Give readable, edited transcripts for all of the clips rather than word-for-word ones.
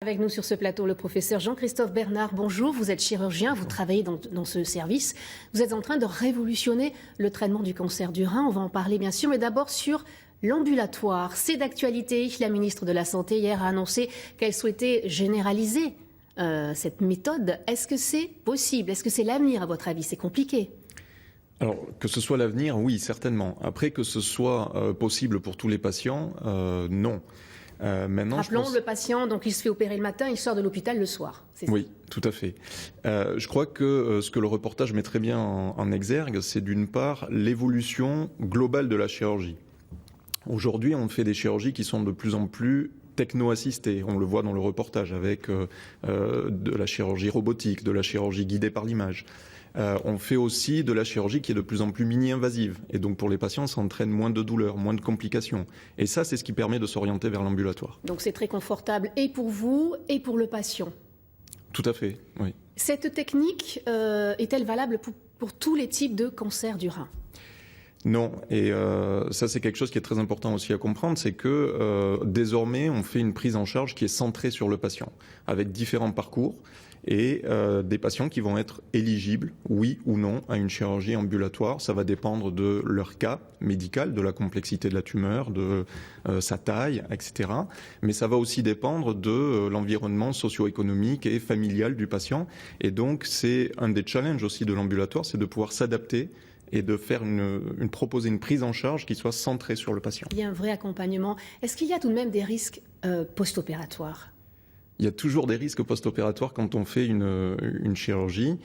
Avec nous sur ce plateau, le professeur Jean-Christophe Bernard. Bonjour, vous êtes chirurgien, vous travaillez dans ce service. Vous êtes en train de révolutionner le traitement du cancer du rein. On va en parler bien sûr, mais d'abord sur l'ambulatoire. C'est d'actualité. La ministre de la Santé hier a annoncé qu'elle souhaitait généraliser cette méthode. Est-ce que c'est possible? Est-ce que c'est l'avenir à votre avis? C'est compliqué. Alors, que ce soit l'avenir, oui, certainement. Après, que ce soit possible pour tous les patients, non. Maintenant, rappelons, le patient, donc il se fait opérer le matin, il sort de l'hôpital le soir. Oui, tout à fait. Je crois que ce que le reportage met très bien en exergue, c'est d'une part l'évolution globale de la chirurgie. Aujourd'hui, on fait des chirurgies qui sont de plus en plus techno-assistées. On le voit dans le reportage avec de la chirurgie robotique, de la chirurgie guidée par l'image. On fait aussi de la chirurgie qui est de plus en plus mini-invasive. Et donc pour les patients, ça entraîne moins de douleurs, moins de complications. Et ça, c'est ce qui permet de s'orienter vers l'ambulatoire. Donc c'est très confortable et pour vous et pour le patient. Tout à fait, oui. Cette technique est-elle valable pour tous les types de cancers du rein ? Non, et ça c'est quelque chose qui est très important aussi à comprendre, c'est que désormais on fait une prise en charge qui est centrée sur le patient, avec différents parcours et des patients qui vont être éligibles, oui ou non, à une chirurgie ambulatoire. Ça va dépendre de leur cas médical, de la complexité de la tumeur, de sa taille, etc. Mais ça va aussi dépendre de l'environnement socio-économique et familial du patient. Et donc c'est un des challenges aussi de l'ambulatoire, c'est de pouvoir s'adapter et de faire proposer une prise en charge qui soit centrée sur le patient. Il y a un vrai accompagnement. Est-ce qu'il y a tout de même des risques post-opératoires ? Il y a toujours des risques post-opératoires quand on fait une chirurgie.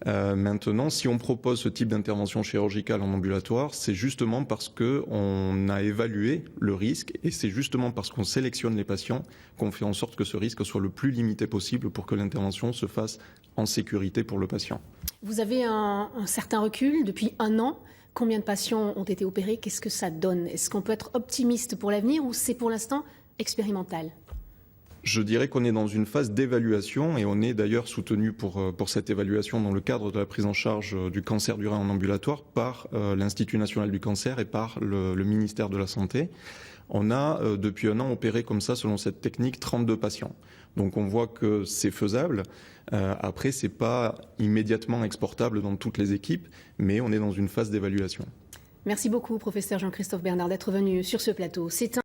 Maintenant, si on propose ce type d'intervention chirurgicale en ambulatoire, c'est justement parce qu'on a évalué le risque et c'est justement parce qu'on sélectionne les patients qu'on fait en sorte que ce risque soit le plus limité possible pour que l'intervention se fasse en sécurité pour le patient. Vous avez un certain recul depuis 1 an. Combien de patients ont été opérés? Qu'est-ce que ça donne? Est-ce qu'on peut être optimiste pour l'avenir ou c'est pour l'instant expérimental? Je dirais qu'on est dans une phase d'évaluation et on est d'ailleurs soutenu pour cette évaluation dans le cadre de la prise en charge du cancer du rein en ambulatoire par l'Institut national du cancer et par le ministère de la Santé. On a depuis 1 an opéré comme ça, selon cette technique, 32 patients. Donc on voit que c'est faisable. Après, c'est pas immédiatement exportable dans toutes les équipes, mais on est dans une phase d'évaluation. Merci beaucoup, professeur Jean-Christophe Bernard, d'être venu sur ce plateau. C'est